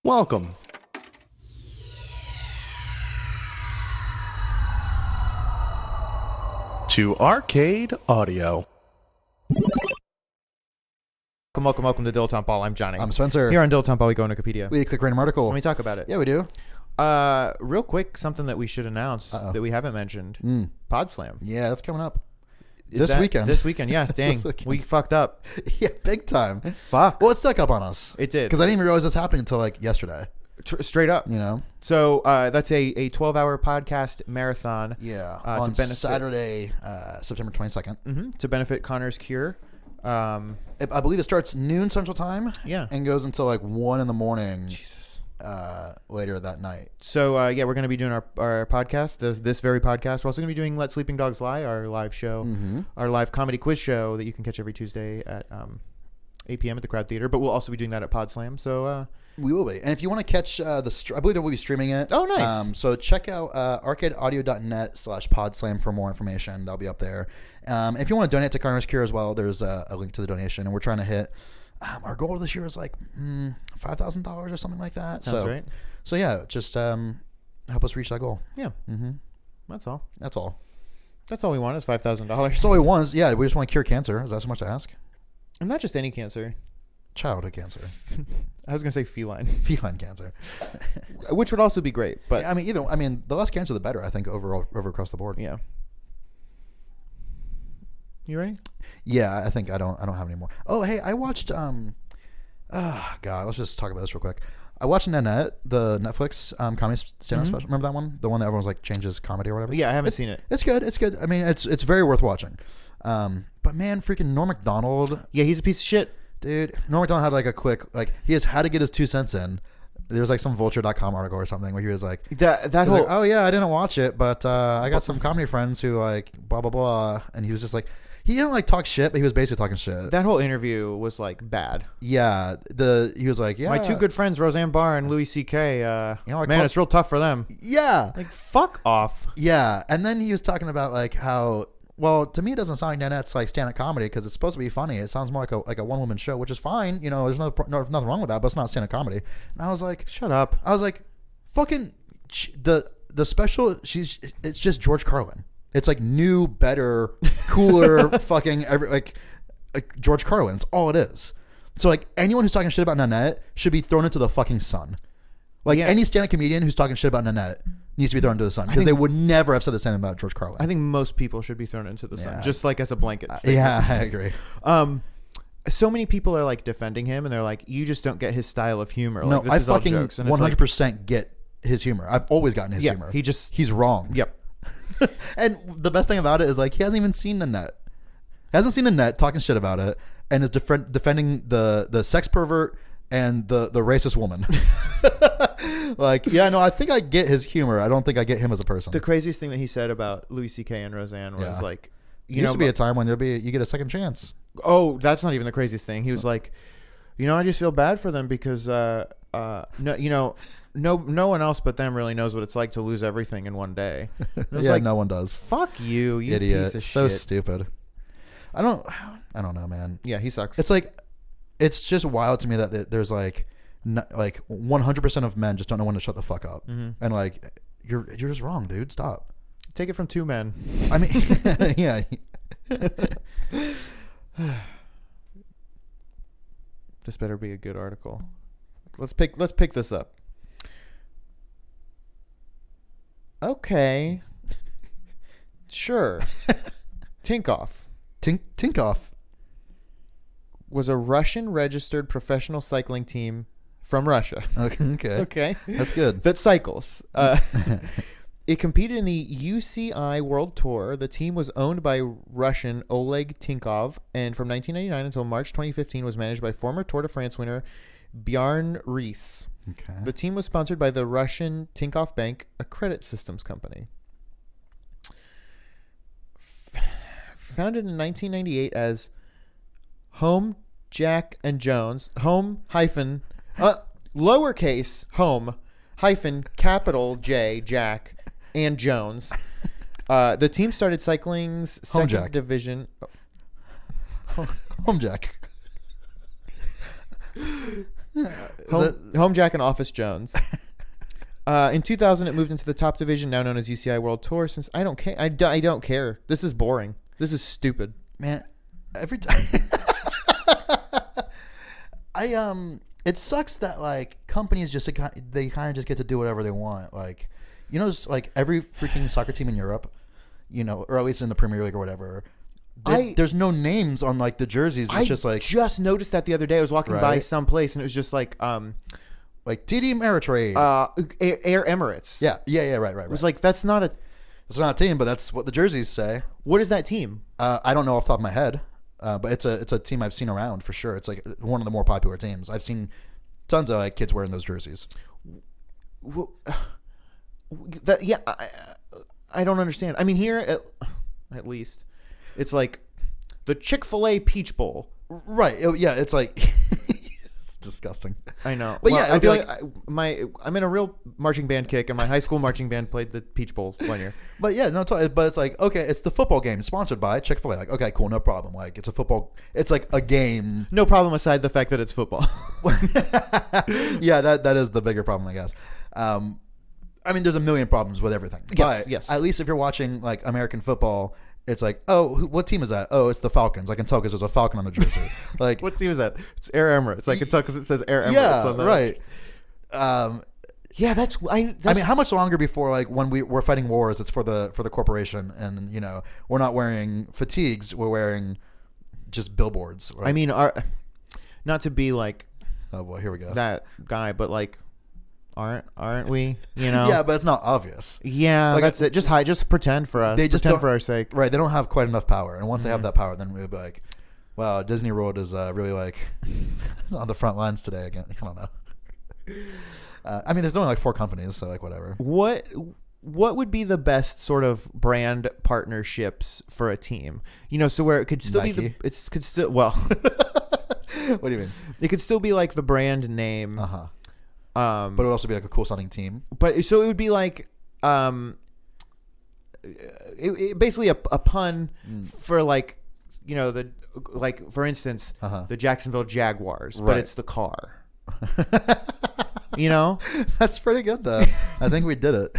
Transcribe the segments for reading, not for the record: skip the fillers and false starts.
Welcome to Arcade Audio. Welcome to Dilettante Ball. I'm Johnny. I'm Spencer. Here on Dilettante Ball, we go on Wikipedia. We click random article. Let me talk about it. Yeah, we do. Real quick, something that we should announce that we haven't mentioned. Pod Slam. Yeah, that's coming up. This weekend, yeah. Dang, we fucked up. Yeah, big time. Fuck. Well, it stuck up on us. It did. Because I didn't even realize this happened until like yesterday. Straight up. You know? So that's a 12-hour podcast marathon. Yeah. On Saturday, September 22nd. To benefit Connor's cure. I believe it starts noon Central Time. Yeah. And goes until like 1 in the morning. Jesus. Later that night. So we're going to be doing our podcast, this very podcast. We're also going to be doing Let Sleeping Dogs Lie, our live show, our live comedy quiz show that you can catch every Tuesday at 8 p.m. at the Crowd Theater. But we'll also be doing that at Pod Slam. So we will be. And if you want to catch I believe that we'll be streaming it. Oh, nice. So check out arcadeaudio.net/podslam for more information. That'll be up there. If you want to donate to Connor's Cure as well, there's a link to the donation. And we're trying to hit our goal this year is like $5,000 or something like that. Sounds right. So yeah, just help us reach that goal. Yeah. That's all. That's all. That's all we want is $5,000. That's all we want is, yeah, we just want to cure cancer. Is that so much to ask? And not just any cancer. Childhood cancer. I was going to say feline. Feline cancer. Which would also be great. But yeah, I mean, the less cancer, the better, I think, over across the board. Yeah. You ready? Yeah, I think I don't have any more. Oh, hey, I watched God, let's just talk about this real quick. I watched Nanette, the Netflix comedy stand-up special. Remember that one? The one that everyone's like changes comedy or whatever? Yeah, I haven't seen it. It's good. I mean, it's very worth watching. But man, freaking Norm Macdonald. Yeah, he's a piece of shit. Dude, Norm Macdonald had like a quick, like, he has how to get his 2 cents in. There was like some vulture.com article or something where he was like, that whole, like, oh yeah, I didn't watch it, but I got some comedy friends who like blah, blah, blah. And he was just like, he didn't like talk shit, but he was basically talking shit. That whole interview was like bad. Yeah. He was like, yeah. My two good friends, Roseanne Barr and Louis C.K., man, it's real tough for them. Yeah. Like, fuck off. Yeah. And then he was talking about like how, well, to me, it doesn't sound like Nanette's like stand-up comedy because it's supposed to be funny. It sounds more like a one-woman show, which is fine. You know, there's nothing wrong with that, but it's not stand-up comedy. And I was like, shut up. I was like, fucking the special. It's just George Carlin. It's like new, better, cooler, fucking like George Carlin. It's all it is. So like anyone who's talking shit about Nanette should be thrown into the fucking sun. Like any stand-up comedian who's talking shit about Nanette needs to be thrown into the sun because they would never have said the same about George Carlin. I think most people should be thrown into the sun, just like as a blanket statement. Yeah, I agree. So many people are like defending him, and they're like, "You just don't get his style of humor." No, like, this I is all fucking jokes. And 100% get his humor. I've always gotten his humor. He's wrong. Yep. And the best thing about it is like he hasn't even seen Nanette. Hasn't seen Nanette talking shit about it, and is defending the sex pervert and the racist woman. Like, yeah, no, I think I get his humor. I don't think I get him as a person. The craziest thing that he said about Louis C.K. and Roseanne was like, there used to be a time when you get a second chance. Oh, that's not even the craziest thing. He was like, I just feel bad for them because no one else but them really knows what it's like to lose everything in one day. Yeah, like, no one does. Fuck you idiot. Piece of so shit. Stupid. I don't know, man. Yeah, he sucks. It's like, it's just wild to me that there's like 100% of men just don't know when to shut the fuck up. And like, you're just wrong, dude. Stop. Take it from two men. I mean, yeah. This better be a good article. Let's pick this up. Okay. Sure. Tinkoff. Tinkoff was a Russian-registered professional cycling team from Russia. Okay. That's good. That cycles. It competed in the UCI World Tour. The team was owned by Russian Oleg Tinkoff, and from 1999 until March 2015 was managed by former Tour de France winner Bjarne Riis. Okay. The team was sponsored by the Russian Tinkoff Bank, a credit systems company. Founded in 1998 as Home, Jack, and Jones. Home hyphen lowercase home hyphen capital J Jack and Jones. The team started cycling's second division. Home Jack. Home Jack and Office Jones. In 2000, it moved into the top division, now known as UCI World Tour. Since I don't care, I don't care. This is boring. This is stupid. Man, every time it sucks that like companies just they kind of just get to do whatever they want. Like, you know, just, like every freaking soccer team in Europe, you know, or at least in the Premier League or whatever. There's no names on like the jerseys. It's just like just noticed that the other day. I was walking by some place and it was just like TD Ameritrade, Air Emirates. Yeah, right. It was like it's not a team, but that's what the jerseys say. What is that team? I don't know off the top of my head, but it's a team I've seen around for sure. It's like one of the more popular teams. I've seen tons of like kids wearing those jerseys. I don't understand. I mean, here at least, it's like the Chick-fil-A Peach Bowl. Right. Yeah. It's like it's disgusting. I know. But well, yeah, I feel like I'm in a real marching band kick, and my high school marching band played the Peach Bowl one year. But yeah, no. But it's like, okay, it's the football game sponsored by Chick-fil-A. Like, okay, cool, no problem. Like, it's a football. It's like a game. No problem aside the fact that it's football. Yeah, that is the bigger problem, I guess. I mean, there's a million problems with everything. But yes. At least if you're watching like American football, it's like, oh, what team is that? Oh, it's the Falcons. I can tell because there's a falcon on the jersey. Like, what team is that? It's Air Emirates. I can tell because it says Air Emirates. Yeah, on the right. Yeah, that's. I mean, how much longer before like when we're fighting wars, it's for the corporation, and you know we're not wearing fatigues, we're wearing just billboards. Right? I mean, not to be like, oh boy, here we go. That guy, but like, aren't we? You know? Yeah, but it's not obvious. Yeah, like, that's it. Just pretend for us. They just pretend for our sake. Right? They don't have quite enough power, and once they have that power, then we'll be like, wow, Disney World is really like on the front lines today again. I don't know. I mean, there's only like 4 companies, so like whatever. What would be the best sort of brand partnerships for a team? You know, so where it could still Nike. could still well. What do you mean? It could still be like the brand name. But it would also be like a cool sounding team. But so it would be like basically a pun for like, you know, the like for instance the Jacksonville Jaguars, but it's the car. You know, that's pretty good though. I think we did it.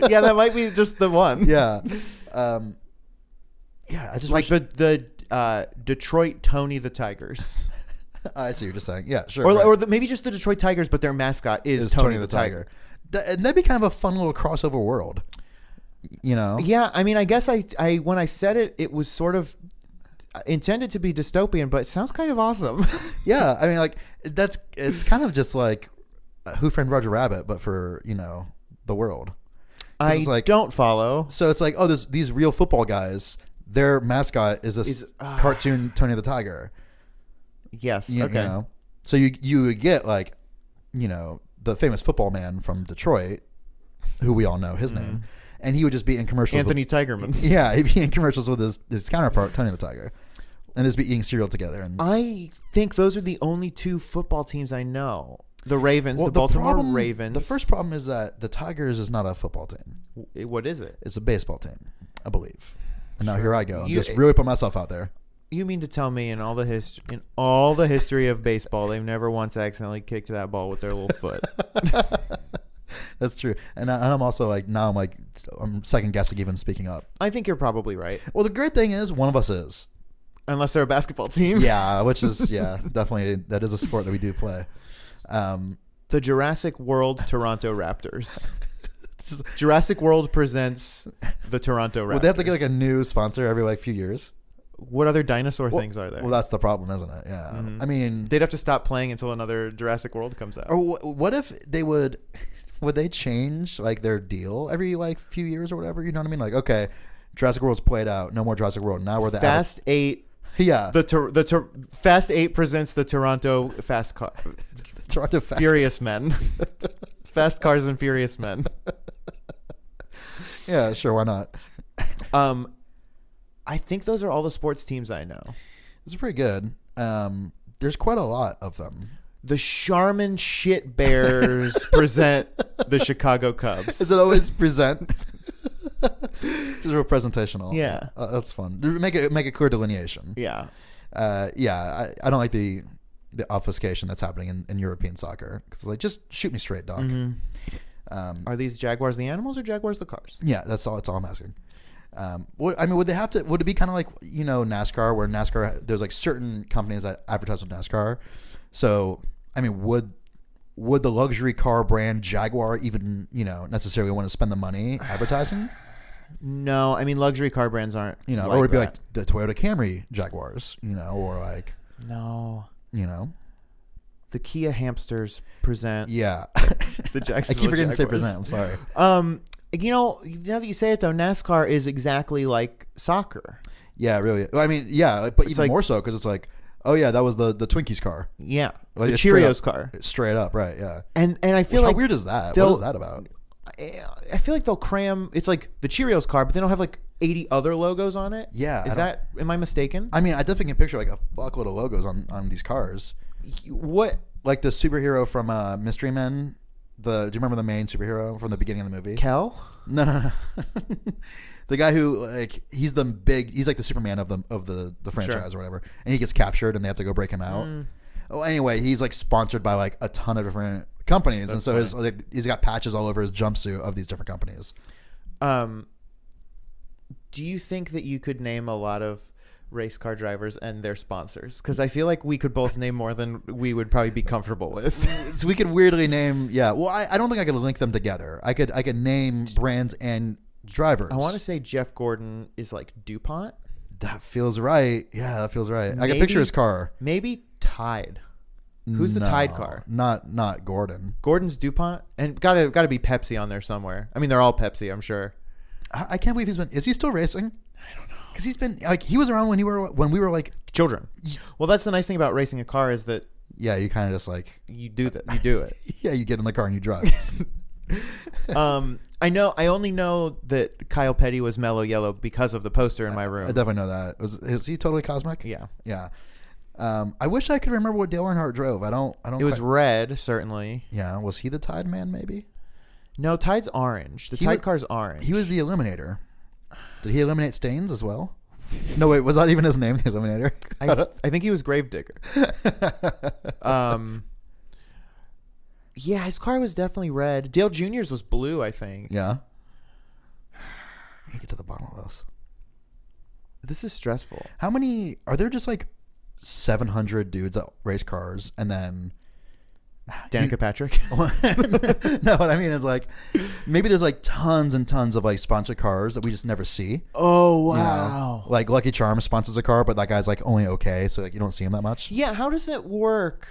Yeah, that might be just the one. Yeah, yeah. I just like the Detroit Tony the Tigers. I see what you're just saying. Yeah, sure. Or maybe just the Detroit Tigers, but their mascot is Tony the Tiger. And that'd be kind of a fun little crossover world. You know? Yeah, I mean, I guess I when I said it, it was sort of intended to be dystopian, but it sounds kind of awesome. Yeah, I mean, like it's kind of just like Who Framed Roger Rabbit, but for, you know, the world. I don't follow. So it's like, oh, these real football guys, their mascot is this cartoon Tony the Tiger. Yes. You okay. know? So you would get like, you know, the famous football man from Detroit, who we all know his name, and he would just be in commercials. Anthony Tigerman. Yeah, he'd be in commercials with his counterpart Tony the Tiger, and just be eating cereal together. And I think those are the only 2 football teams I know. The Ravens, the Baltimore Ravens. The first problem is that the Tigers is not a football team. What is it? It's a baseball team, I believe. And now here I go. I'm just really put myself out there. You mean to tell me in all the history of baseball, they've never once accidentally kicked that ball with their little foot? That's true. And I'm also like, now I'm second guessing even speaking up. I think you're probably right. Well, the great thing is one of us is. Unless they're a basketball team. Yeah, which is, definitely, that is a sport that we do play. The Jurassic World Toronto Raptors. Jurassic World presents the Toronto Raptors. Would they have to get like a new sponsor every like few years? What other dinosaur things are there? Well, that's the problem, isn't it? Yeah. Mm-hmm. I mean, they'd have to stop playing until another Jurassic World comes out. Or what if they would they change like their deal every like few years or whatever? You know what I mean? Like, okay, Jurassic World's played out. No more Jurassic World. Now we're the Fast 8. Yeah. The Fast 8 presents the Toronto Fast Car. Toronto Fast Furious Men. Fast Cars and Furious Men. Yeah, sure. Why not? I think those are all the sports teams I know. It's pretty good. There's quite a lot of them. The Charmin Shit Bears present the Chicago Cubs. Is it always present? Just representational. Yeah. That's fun. Make a clear delineation. Yeah. Yeah. I don't like the the obfuscation that's happening in European soccer. Because it's like, just shoot me straight, dog. Are these Jaguars the animals or Jaguars the cars? Yeah, that's all I'm asking. Would they have to? Would it be kind of like NASCAR, where NASCAR there's like certain companies that advertise with NASCAR? So would the luxury car brand Jaguar even necessarily want to spend the money advertising? No, I mean luxury car brands aren't. Or would it be like the Toyota Camry Jaguars? Or like no. The Kia hamsters present. Yeah. The Jacksonville I keep forgetting to say Jaguars. present. I'm sorry. Now that you say it though, NASCAR is exactly like soccer. Yeah, really. I mean, yeah, but even like, more so because it's like, oh yeah, that was the Twinkies car. Yeah, like, the Cheerios car. Straight up, right? Yeah. And I feel like how weird is that? What is that about? I feel like they'll cram. It's like the Cheerios car, but they don't have like 80 other logos on it. Yeah. Am I mistaken? I mean, I definitely can picture like a fuckload of logos on these cars. What? Like the superhero from Mystery Men. Do you remember the main superhero from the beginning of the movie? Kel? No. The guy who he's like the Superman of the franchise or whatever, and he gets captured and they have to go break him out. Oh, anyway, he's like sponsored by like a ton of different companies, and so he's got patches all over his jumpsuit of these different companies. Do you think that you could name a lot of race car drivers and their sponsors? Because I feel like we could both name more than we would probably be comfortable with. So we could weirdly name, yeah. Well, I don't think I could link them together. I could name brands and drivers. I want to say Jeff Gordon is like DuPont. That feels right. Yeah, that feels right. I can picture his car. Maybe Tide. Who's the Tide car? Not Gordon. Gordon's DuPont, and gotta be Pepsi on there somewhere. I mean, they're all Pepsi, I'm sure. I can't believe is he still racing? I don't know. Because he's been like, he was around when we were like children. Well, that's the nice thing about racing a car is that you kind of just like you do it. Yeah, you get in the car and you drive. I only know that Kyle Petty was mellow yellow because of the poster in my room. I definitely know that. Was he totally cosmic? Yeah. I wish I could remember what Dale Earnhardt drove. I don't. It was red, certainly. Yeah. Was he the Tide man? Maybe. No, Tide's orange. The Tide car's orange. He was the Eliminator. Did he eliminate Stains as well? No, wait. Was that even his name, the Eliminator? I think he was Gravedigger. Yeah, his car was definitely red. Dale Jr.'s was blue, I think. Yeah. Get to the bottom of this. This is stressful. How many are there? Just like 700 dudes that race cars, and then Danica Patrick. No, what I mean is like maybe there's like tons and tons of like sponsored cars that we just never see. Oh wow! Like Lucky Charms sponsors a car, but that guy's like only okay, so like you don't see him that much. Yeah, how does it work?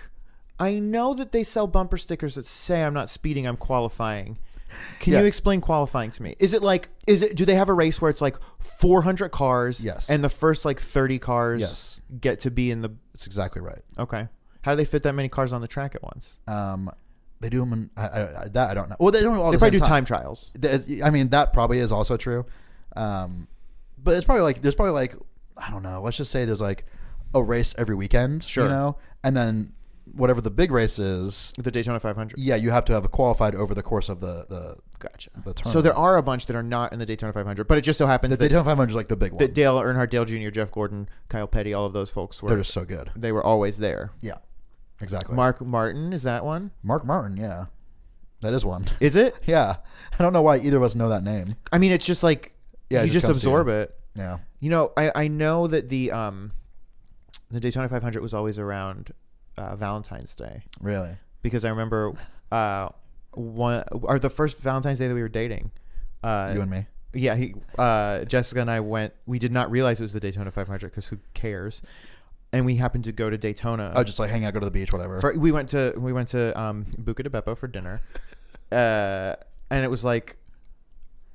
I know that they sell bumper stickers that say I'm not speeding, I'm qualifying. Can you explain qualifying to me? Do they have a race where it's like 400 cars? Yes. And the first like 30 cars get to be in the... That's exactly right. Okay. How do they fit that many cars on the track at once? They do them in... that I don't know. Well, they don't all They probably do time trials. I mean, that probably is also true. But there's probably like, I don't know, let's just say there's like a race every weekend. Sure. And then whatever the big race is, The Daytona 500. yeah, you have to have qualified over the course of the Gotcha. the tournament. So there are a bunch that are not in the Daytona 500, but it just so happens The that Daytona 500 is like the big one. that Dale Earnhardt, Dale Jr., Jeff Gordon, Kyle Petty, all of those folks They're just so good. they were always there. Yeah, exactly. Mark Martin, is that one? Mark Martin, yeah, that is one. Is it? Yeah, I don't know why either of us know that name. I mean, it's just like Yeah, it you just just comes to absorb you. it. Yeah, I know that the Daytona 500 was always around Valentine's Day really. because I remember the first Valentine's Day that we were dating. You and me. Yeah, Jessica and I went. We did not realize it was the Daytona 500 because who cares? And we happened to go to Daytona. Oh, just like hang out, go to the beach, whatever. We went to Buca de Beppo for dinner, and it was like,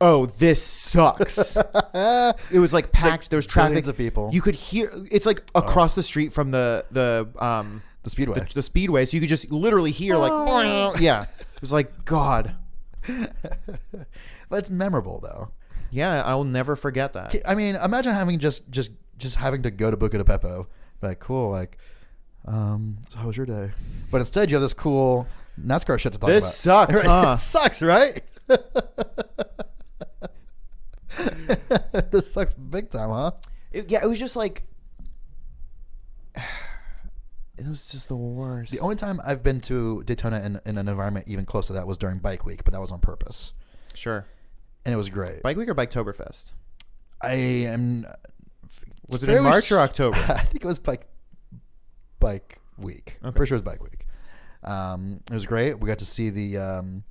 oh, this sucks. It was like packed. Like there was traffic. billions of people. You could hear. It's like across the street from the Speedway. the Speedway, so you could just literally hear like, yeah. It was like, God. But it's memorable though. Yeah, I will never forget that. I mean, imagine having just having to go to Buca de Beppo. Like, cool, like, so how was your day? But instead, you have this cool NASCAR shit to talk about. This sucks, Right? huh? Sucks, right? This sucks big time, huh? It was just like, It was just the worst. The only time I've been to Daytona in an environment even close to that was during Bike Week, but that was on purpose. Sure. And it was great. Bike Week or Biketoberfest? I am. Was it in March or October? I think it was Bike Week. Okay. Pretty sure it was Bike Week. It was great. We got to see the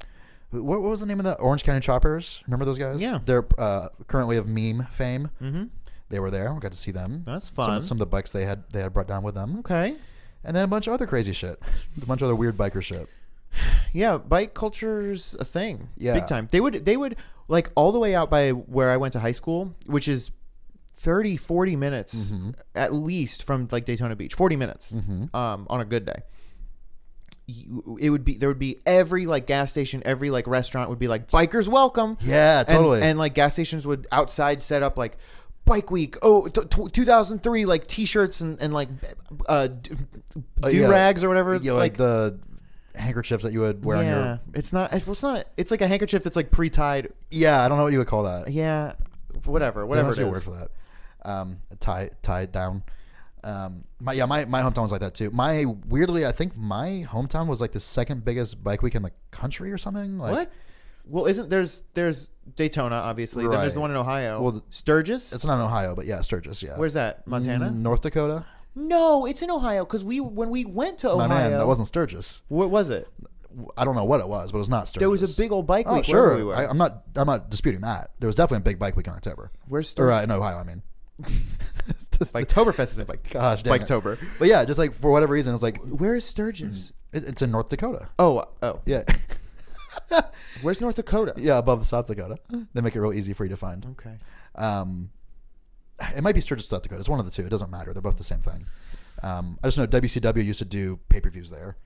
what was the name of the Orange County Choppers? Remember those guys? Yeah. They're currently of meme fame. Mm-hmm. They were there. We got to see them. That's fun. Some of the bikes they had brought down with them. Okay. And then a bunch of other crazy shit. A bunch of other weird biker shit. Yeah, bike culture's a thing. Yeah. Big time. They would like all the way out by where I went to high school, which is 30, 40 minutes at least from like Daytona Beach. 40 minutes on a good day. There would be every like gas station, every like restaurant would be like bikers welcome. Yeah, totally. And like gas stations would outside set up like Bike Week, 2003, like T-shirts and like do-rags or whatever. Yeah, like the handkerchiefs that you would wear on your... It's not, it's like a handkerchief that's like pre-tied. Yeah, I don't know what you would call that. Yeah, whatever There must it be is. a word for that. Tied down. My hometown was like that too. Weirdly, I think my hometown was like the second biggest bike week in the country or something. Like, What? Well, there's Daytona, obviously. Then there's the one in Ohio. Well, Sturgis? it's not in Ohio, but yeah, Sturgis, yeah. Where's that? Montana? North Dakota? No, it's in Ohio because when we went to Ohio. My man, that wasn't Sturgis. What was it? I don't know what it was, but it was not Sturgis. There was a big old bike week. Oh, sure. Wherever we were. I'm not disputing that. There was definitely a big bike week in October. Where's Sturgis? In Ohio, I mean. Biketoberfest is in Gosh, dang it. Biketober. But yeah, just like for whatever reason, it's like Where is Sturgis? it's in North Dakota. Oh. Yeah. Where's North Dakota? Yeah, above South Dakota. They make it real easy for you to find. Okay. It might be Sturgis, South Dakota. It's one of the two. It doesn't matter. They're both the same thing. I just know WCW used to do pay-per-views there.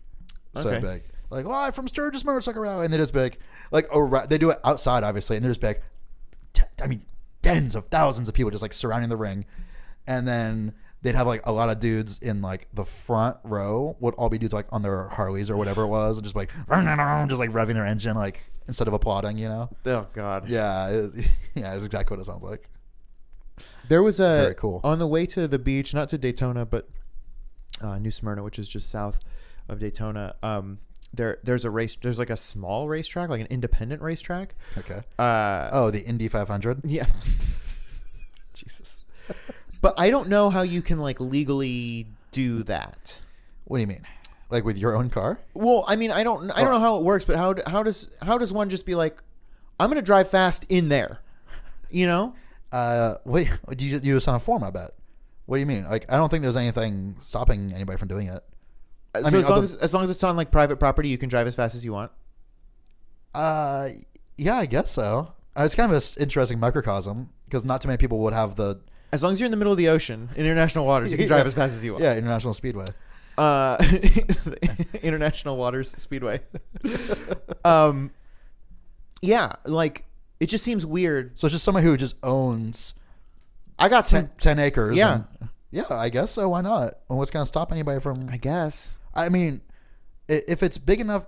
So Okay. big. Like, oh, I'm from Sturgis Motorcycle Rally. And they just big. Like, they do it outside, obviously. And they're just big. Tens of thousands of people just like surrounding the ring. And then they'd have like a lot of dudes in like the front row would all be dudes like on their Harleys or whatever it was. And just like, just like revving their engine, like instead of applauding, you know? Oh, God. Yeah. It's exactly what it sounds like. There was Very cool. on the way to the beach, not to Daytona, but New Smyrna, which is just south of Daytona. There's a race. There's like a small racetrack, like an independent racetrack. Okay. The Indy 500. Yeah. Jesus. But I don't know how you can like legally do that. What do you mean? Like with your own car? Well, I mean, I don't know how it works, but how does one just be like, I'm gonna drive fast in there, you know? Wait, you just sign a form? I bet. What do you mean? Like, I don't think there's anything stopping anybody from doing it. So as long as it's on like private property, you can drive as fast as you want. Yeah, I guess so. It's kind of an interesting microcosm because not too many people would have the. As long as you're in the middle of the ocean, in international waters, you can drive as fast as you want. Yeah, International Speedway. International Waters Speedway. Yeah, like it just seems weird. So it's just somebody who just owns. I got some 10 acres. Yeah. Yeah, I guess so. Why not? And what's going to stop anybody from? I guess. I mean, if it's big enough,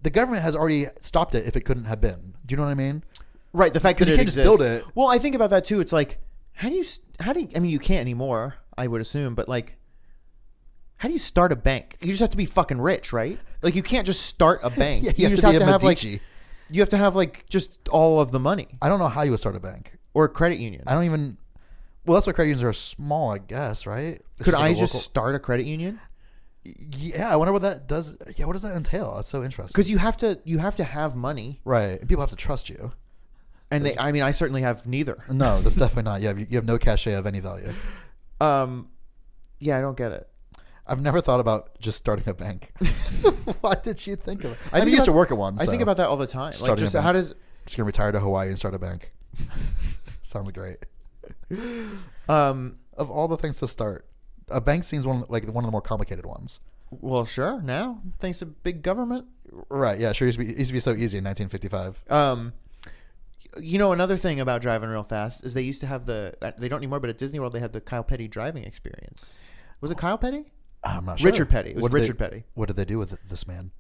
the government has already stopped it. If it couldn't have been, do you know what I mean? Right. The fact that you it can't exists. just build it. Well, I think about that too. It's like, how do you? I mean, you can't anymore. I would assume, but like, how do you start a bank? You just have to be fucking rich, right? Like, you can't just start a bank. Yeah, you just have to have like, Medici. you have to have like just all of the money I don't know how you would start a bank. or a credit union. I don't even. Well, that's why credit unions are small, I guess, right? It's Could like I a just local- start a credit union? Yeah, I wonder what that does. Yeah, what does that entail? That's so interesting. Because you have to have money, Right, and people have to trust you. and I mean, I certainly have neither. No, that's definitely not. You have no cachet of any value. Yeah, I don't get it. I've never thought about just starting a bank. Why did you think of it? I think I used to about- work at one. I think so about that all the time. Like, Starting just a how bank. does just gonna retire to Hawaii and start a bank. Sounds great. Of all the things to start, a bank seems one of the more complicated ones. well, sure. Now, thanks to big government. Right? Yeah, sure. It used to be so easy in 1955. You know, another thing about driving real fast is they used to have they don't anymore, but at Disney World they had the Kyle Petty driving experience. Was it Kyle Petty? I'm not sure. Richard Petty. It was What did Richard Petty. What did they do with this man?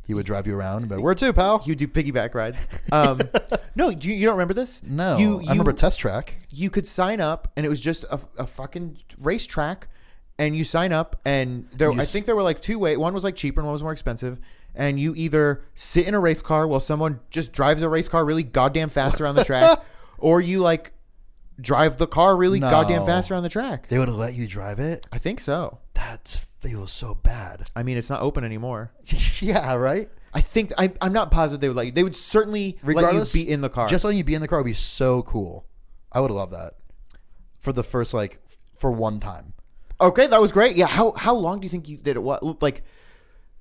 He would drive you around, but where to, pal? You do piggyback rides. No, you don't remember this? No, You I remember Test Track. You could sign up, and it was just a fucking racetrack, and you sign up, and I think there were like two ways. One was like cheaper and one was more expensive. And you either sit in a race car while someone just drives a race car really goddamn fast around the track, or you like drive the car really goddamn fast around the track. They would have let you drive it? I think so. That feels so bad. I mean, it's not open anymore. Yeah, right? I think I'm not positive they would let you. They would certainly let you be in the car. Just letting you be in the car would be so cool. I would love that for the first for one time. Okay, that was great. Yeah, how long do you think you did it? What like?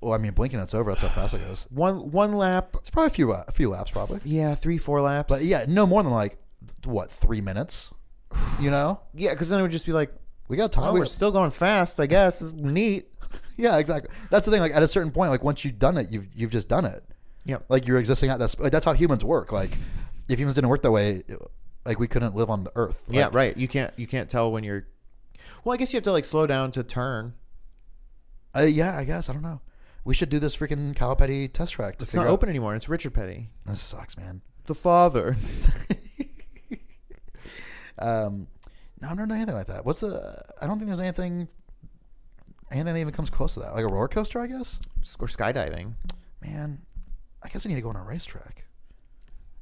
Well, I mean, blinking it's over. That's how fast it goes. One lap. It's probably a few laps, probably. Yeah, 3-4 laps. But yeah, no more than like 3 minutes. You know? Yeah, because then it would just be like, we got time. We're still going fast. I guess it's neat. Yeah, exactly. That's the thing. Like at a certain point, like once you've done it, you've just done it. Yep. Like you're existing at that. Like, that's how humans work. Like if humans didn't work that way, like we couldn't live on the earth. Like, yeah, right. You can't tell when you're. Well, I guess you have to like slow down to turn. Yeah, I guess I don't know. We should do this freaking Kyle Petty test track. It's not open anymore. It's Richard Petty. That sucks, man. The father. No, I've never done anything like that. I don't think there's anything that even comes close to that. Like a roller coaster, I guess. Or skydiving. Man, I guess I need to go on a racetrack.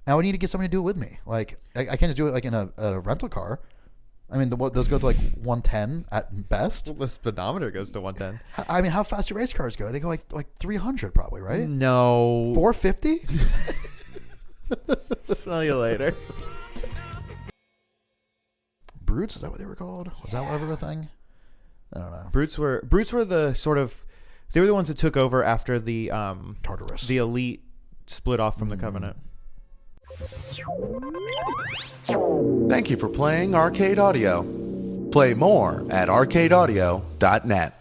Now I need to get somebody to do it with me. Like I can't just do it like in a rental car. I mean, those go to like 110 at best. Well, the speedometer goes to 110. I mean, how fast do race cars go? They go like 300 probably, right? No. 450? Smell you later. Brutes, is that what they were called? Was that ever a thing? I don't know. Brutes were the sort of, they were the ones that took over after the Tartarus. The elite split off from the Covenant. Thank you for playing Arcade Audio. Play more at arcadeaudio.net.